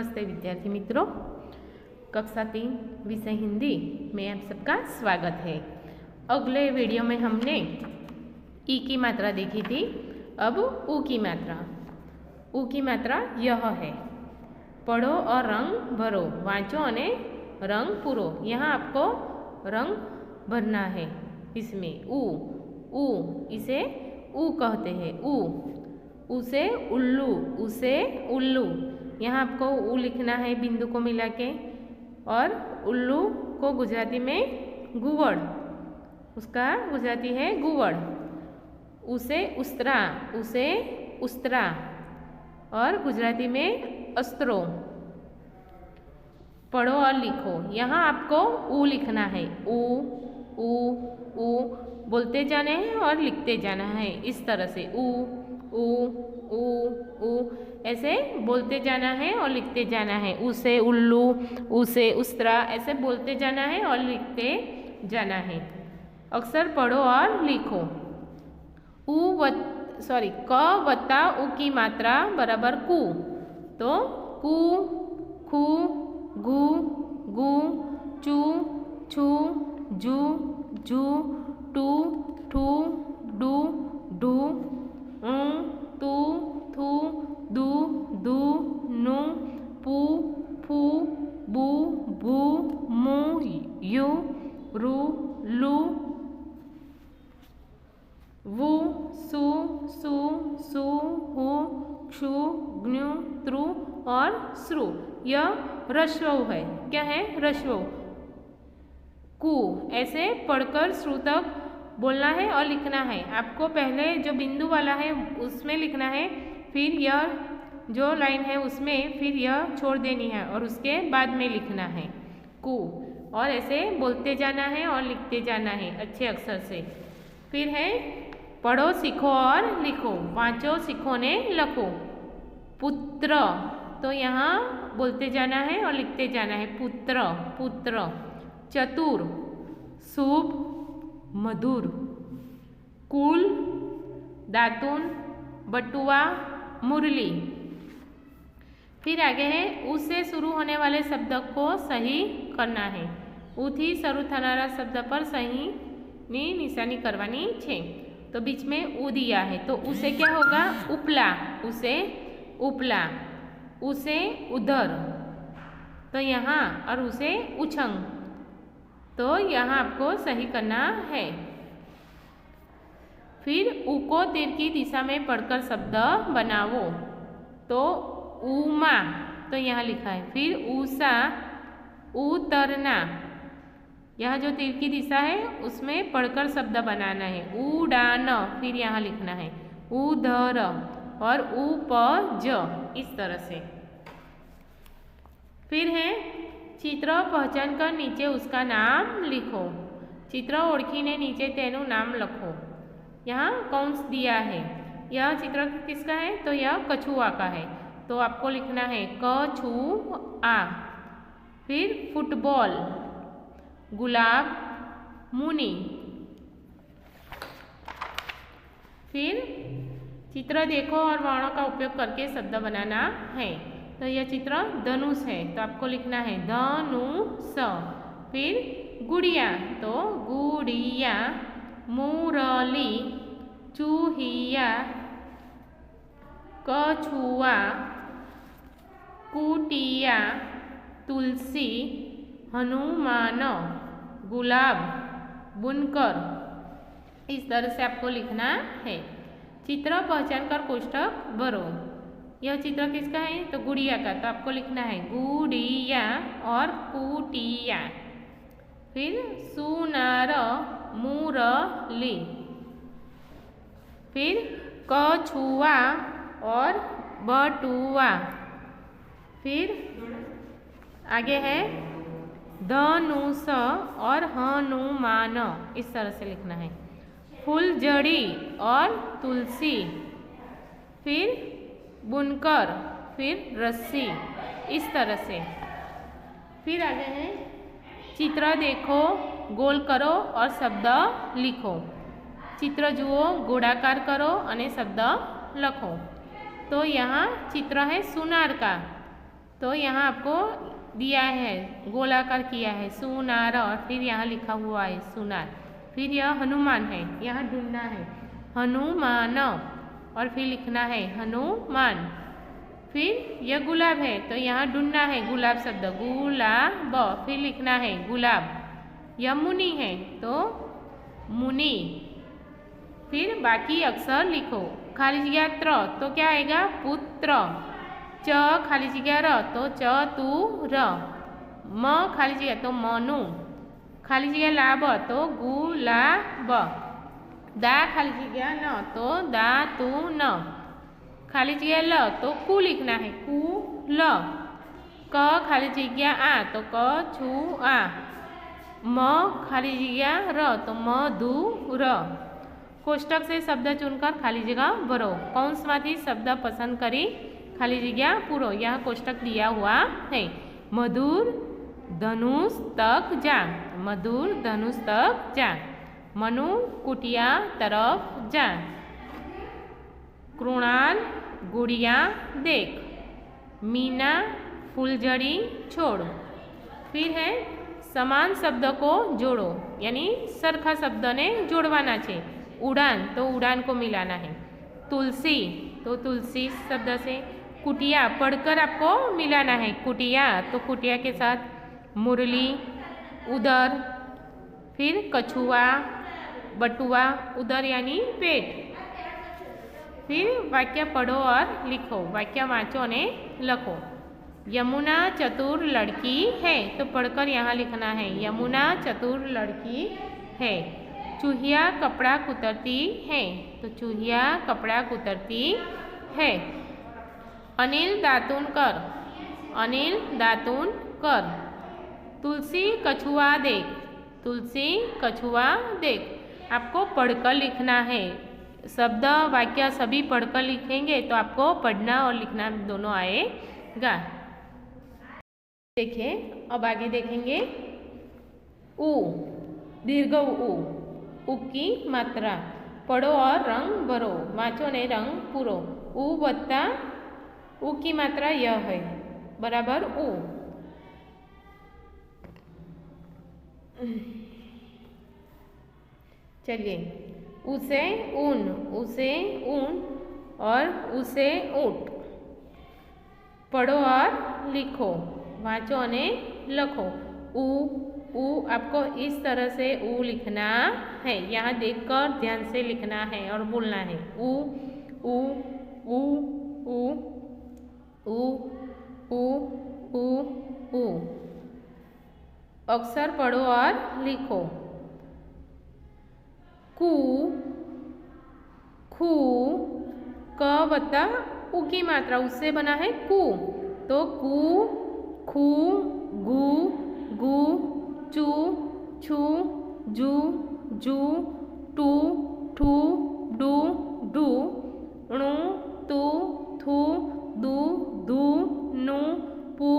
नमस्ते विद्यार्थी मित्रों, कक्षा 3 विषय हिंदी में आप सबका स्वागत है। अगले वीडियो में हमने ई की मात्रा देखी थी। अब ऊ की मात्रा। ऊ की मात्रा यह है, पढ़ो और रंग भरो, वाँचो और रंग पूरो। यहाँ आपको रंग भरना है। इसमें ऊ इसे ऊ कहते हैं। उसे उल्लू, उसे उल्लू। यहाँ आपको ऊ लिखना है बिंदु को मिला के, और उल्लू को गुजराती में गुवड़, उसका गुजराती है गुवड़। उसे उस्तरा, उसे उस्तरा, और गुजराती में अस्त्रो। पढ़ो और लिखो। यहाँ आपको ऊ लिखना है। ऊ बोलते जाना है और लिखते जाना है। इस तरह से ऊ ऐसे बोलते जाना है और लिखते जाना है। उसे उल्लू, उसे उस्तरा, ऐसे बोलते जाना है और लिखते जाना है। अक्षर पढ़ो और लिखो। क वत्ता ऊ की मात्रा बराबर कु। तो कु, खु, गु, गु, चु, छु, जु, जू, टू, ठू, डू, ढू, तू, थू, दू, दू, नु, पू, फू, बू, भू, मु, यू, रू, लू, वु, सु, सु, सु, हु, क्षु, ज्ञु,त्रु और श्रु। यह ह्रस्व है। क्या है? ह्रस्व। कु ऐसे पढ़कर श्रु तक बोलना है और लिखना है। आपको पहले जो बिंदु वाला है उसमें लिखना है, फिर यह जो लाइन है उसमें फिर यह छोड़ देनी है और उसके बाद में लिखना है कु। और ऐसे बोलते जाना है और लिखते जाना है अच्छे अक्षर से। फिर है पढ़ो, सीखो और लिखो, वाँचो, सीखो ने लखो। पुत्र, तो यहाँ बोलते जाना है और लिखते जाना है पुत्र, पुत्र। चतुर, शुभ, मधुर। कुल, दातुन, बटुआ, मुरली। फिर आगे है ऊ से शुरू होने वाले शब्द को सही करना है। ऊ थी शुरू थनारा शब्द पर सही निशानी करवानी छे। तो बीच में ऊ दिया है, तो उसे क्या होगा? उपला, उसे उपला। उसे उधर, तो यहाँ, और उसे उछंग, तो यहाँ आपको सही करना है। फिर ऊ को तीर की दिशा में पढ़कर शब्द बनाओ। तो उमा, तो यहाँ लिखा है। फिर ऊषा, उतरना, यहाँ जो तीर की दिशा है उसमें पढ़कर शब्द बनाना है। उड़ान, फिर यहाँ लिखना है उधर, और उपज, इस तरह से। फिर है चित्र पहचान कर नीचे उसका नाम लिखो। चित्र ओळखीने नीचे तेनु नाम लखो। यहाँ कौंस दिया है। यह चित्र किसका है? तो यह कछुआ का है, तो आपको लिखना है कछुआ। फिर फुटबॉल, गुलाब, मुनि। फिर चित्र देखो और वर्णों का उपयोग करके शब्द बनाना है। तो यह चित्र धनुष है, तो आपको लिखना है धनुष। फिर गुड़िया, तो गुड़िया। मुरली, चूहिया, कछुआ, कुटिया, तुलसी, हनुमान, गुलाब, बुनकर। इस तरह से आपको लिखना है। चित्र पहचान कर कोष्ठक भरो। यह चित्र किसका है? तो गुड़िया का, तो आपको लिखना है गुड़िया और कुटिया। फिर सुनार, मुरली। फिर कछुआ और बटुआ। फिर आगे है धनुष और हनुमान, इस तरह से लिखना है। फूलझड़ी और तुलसी। फिर बुनकर, फिर रस्सी, इस तरह से। फिर आगे है चित्र देखो, गोल करो और शब्द लिखो। चित्र जुओ, गोलाकार करो और शब्द लखो। तो यहाँ चित्र है सुनार का, तो यहाँ आपको दिया है, गोलाकार किया है सुनार, और फिर यहाँ लिखा हुआ है सुनार। फिर यह हनुमान है, यहाँ ढूंढना है हनुमान, और फिर लिखना है हनुमान। फिर यह गुलाब है, तो यहाँ ढूंढना है गुलाब शब्द, गुलाब, फिर लिखना है गुलाब। यह मुनि है, तो मुनि। फिर बाकी अक्षर लिखो। खाली जगह त्र, तो क्या आएगा पुत्र। च खाली जगह र, तो चतुर। म खाली जगह, तो मनु। खाली जगह लाभ, तो गुलाब। दा खाली जगह न, तो दातुन। खाली जगह ल, तो कु लिखना है कुल। क खाली जगह आ, तो कछुआ। म खाली जगह र, तो मधुर। कोष्टक से शब्द चुनकर खाली जगह भरो। कौंसमाथी शब्द पसंद करी खाली जगह पूरो। यह कोष्टक दिया हुआ है। मधुर धनुष तक जा, मधुर धनुष तक जा। मनु कुटिया तरफ जा। कृणाल गुड़िया देख। मीना फुलझड़ी छोड़। फिर है समान शब्द को जोड़ो, यानी सरखा शब्द ने जोड़वाना है। उड़ान, तो उड़ान को मिलाना है। तुलसी, तो तुलसी शब्द से। कुटिया पढ़कर आपको मिलाना है, कुटिया, तो कुटिया के साथ मुरली, उदर। फिर कछुआ, बटुआ, उदर यानी पेट। फिर वाक्य पढ़ो और लिखो। वाक्य वाँचो ने लखो। यमुना चतुर लड़की है, तो पढ़कर यहाँ लिखना है यमुना चतुर लड़की है। चूहिया कपड़ा कुतरती है, तो चूहिया कपड़ा कुतरती है। अनिल दातुन कर, अनिल दातुन कर। तुलसी कछुआ देख, तुलसी कछुआ देख। आपको पढ़कर लिखना है। शब्द वाक्य सभी पढ़कर लिखेंगे तो आपको पढ़ना और लिखना दोनों आएगा। देखिए अब आगे देखेंगे। उ दीर्घ उ, उ की मात्रा। पढ़ो और रंग भरो। वाँचो ने रंग पूरो। उ वत्ता उ की मात्रा यह है, बराबर उ। चलिए, उसे ऊन, उसे ऊन और उसे ऊँट। पढ़ो और लिखो। वाँचो ने लखो। उ आपको इस तरह से उ लिखना है। यहाँ देखकर ध्यान से लिखना है और बोलना है। उ उ उ उ उ उ उ उ। अक्षर पढ़ो और लिखो। कु खू, क बता उ की मात्रा, उससे बना है कु, तो कु खू गु गु चू छू जू जू टू ठू डू डू णु तू थू दू धू नु पू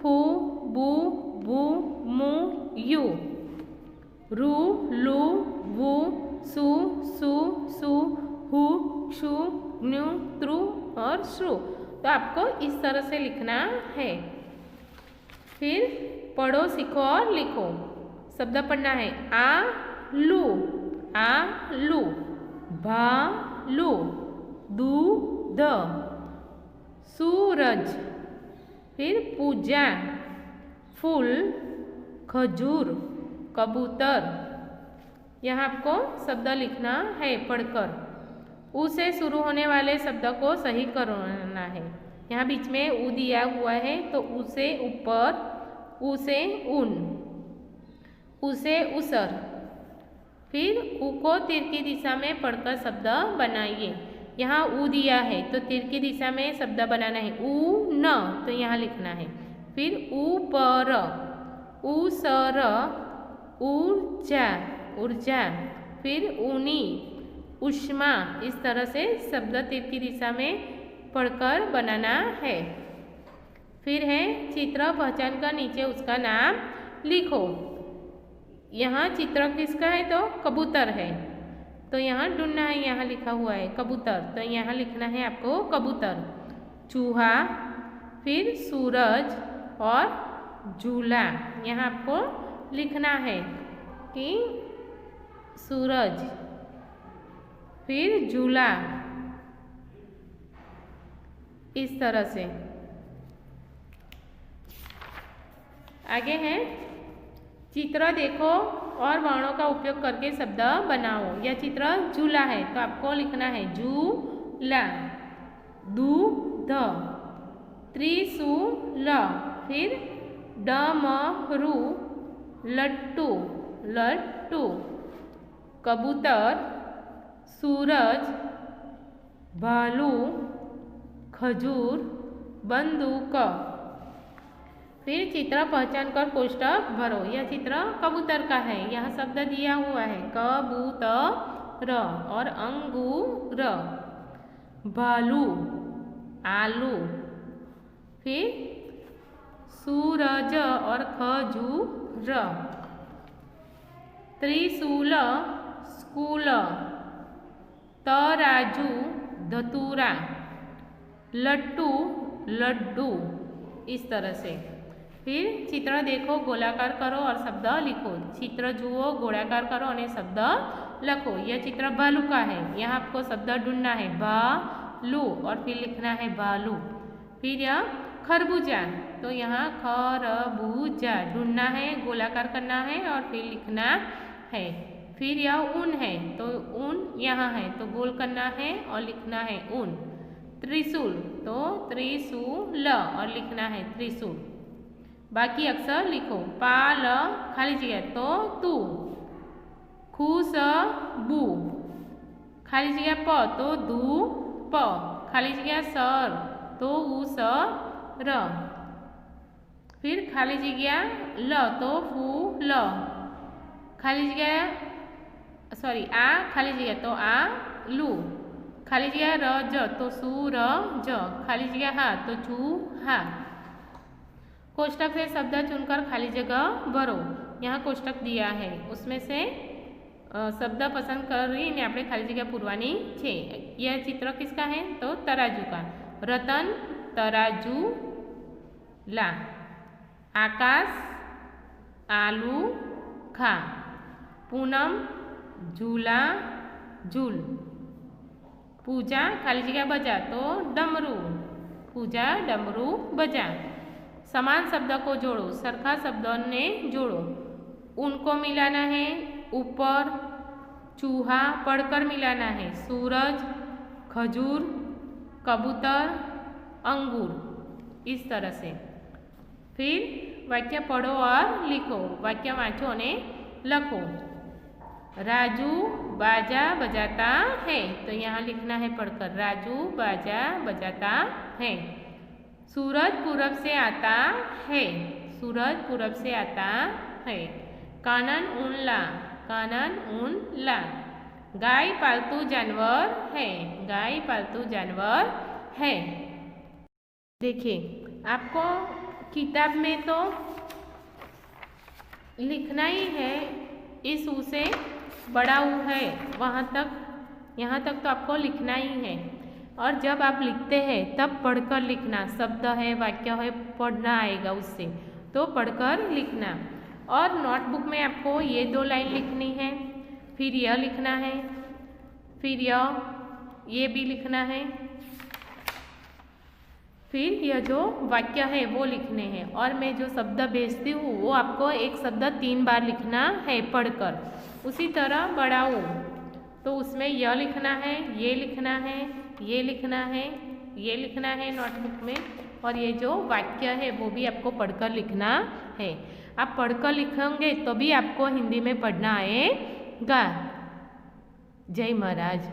फू बू बू मु यू। रू लू वू सु सु सु हु क्षु न्यू त्रु और श्रु। तो आपको इस तरह से लिखना है। फिर पढ़ो, सीखो और लिखो। शब्द पढ़ना है। आलू, आलू। भालू, दूध। सूरज। फिर पूजा, फूल, खजूर, कबूतर। यहाँ आपको शब्द लिखना है पढ़कर। उ से शुरू होने वाले शब्द को सही करना है। यहाँ बीच में उ दिया हुआ है, तो उ से ऊपर, उ से ऊन, उ से उसर। फिर उ को तीर की दिशा में पढ़कर शब्द बनाइए। यहाँ उ दिया है, तो तीर की दिशा में शब्द बनाना है। उ न, तो यहाँ लिखना है। फिर ऊपर, उ सर, ऊर्जा, ऊर्जा। फिर ऊनी, उष्मा। इस तरह से शब्द तीर की दिशा में पढ़कर बनाना है। फिर है चित्र पहचान कर नीचे उसका नाम लिखो। यहाँ चित्र किसका है, तो कबूतर है, तो यहाँ ढूंढना है। यहाँ लिखा हुआ है कबूतर, तो यहाँ लिखना है आपको कबूतर। चूहा, फिर सूरज और झूला। यहाँ आपको लिखना है कि सूरज, फिर झूला, इस तरह से। आगे है चित्र देखो और वर्णों का उपयोग करके शब्द बनाओ। यह चित्र झूला है तो आपको लिखना है झूला, दूध, त्रिशूल, फिर डमरू, लट्टू, लट्टू, कबूतर, सूरज, भालू, खजूर, बंदूक। फिर चित्र पहचान कर कोष्ठक भरो। यह चित्र कबूतर का है, यह शब्द दिया हुआ है कबूतर और अंगूर, भालू, आलू, फिर सूरज और खजूर, त्रिशूल, स्कूल, तराजू, धतूरा, लट्टू, लड्डू, इस तरह से। फिर चित्र देखो, गोलाकार करो और शब्द लिखो। चित्र जुओ, गोलाकार करो और शब्द लिखो। यह चित्र भालू का है, यहाँ आपको शब्द ढूंढना है भालू और फिर लिखना है भालू। फिर यह खरबूजा, तो यहाँ खरबूजा ढूंढना है, गोलाकार करना है और फिर लिखना है। फिर यह ऊन है तो ऊन यहाँ है तो गोल करना है और लिखना है ऊन। त्रिशूल तो त्रिशूल और लिखना है त्रिशूल। बाकी अक्षर लिखो। पाल खाली जगह तो तू, खुशबू खाली जगह प तो धूप, खाली जगह सर तो उसर, फिर खाली जगह ल तो फूल, खाली जगह आ खाली जगह तो आलू, खाली जगह रज तो सूरज, खाली जगह हा तो चूहा। कोष्टक से शब्द चुनकर खाली जगह भरो। यहाँ कोष्टक दिया है, उसमें से शब्द पसंद કરીને આપણે ખાલી જગ્યા પૂરવાની છે। यह चित्र किसका है तो तराजू का। रतन तराजू ला, आकाश आलू खा, पूनम झूला झूल, पूजा खाली जगह बजा तो डमरू, पूजा डमरू बजा। समान शब्द को जोड़ो, सरखा शब्दों ने जोड़ो। उनको मिलाना है ऊपर, चूहा पढ़कर मिलाना है, सूरज, खजूर, कबूतर, अंगूर, इस तरह से। फिर वाक्य पढ़ो और लिखो। वाक्य वाँचो ने लखो। राजू बाजा बजाता है, तो यहाँ लिखना है पढ़कर राजू बाजा बजाता है। सूरज पूरब से आता है, सूरज पूरब से आता है। कानन ऊन ला, कानन ऊन ला। गाय पालतू जानवर है, गाय पालतू जानवर है। देखिए आपको किताब में तो लिखना ही है, इस ऊ से बड़ा ऊ है वहाँ तक, यहाँ तक तो आपको लिखना ही है। और जब आप लिखते हैं तब पढ़कर लिखना। शब्द है, वाक्य है, पढ़ना आएगा उससे, तो पढ़कर लिखना। और नोटबुक में आपको ये 2 लाइन लिखनी है, फिर यह लिखना है, फिर ये भी लिखना है, फिर यह जो वाक्य है वो लिखने हैं। और मैं जो शब्द भेजती हूँ वो आपको एक शब्द 3 बार लिखना है पढ़कर। उसी तरह बढ़ाओ तो उसमें यह लिखना है, ये लिखना है, ये लिखना है, ये लिखना है नोटबुक में। और ये जो वाक्य है वो भी आपको पढ़कर लिखना है। आप पढ़कर लिखेंगे तो भी आपको हिंदी में पढ़ना आएगा। जय महाराज।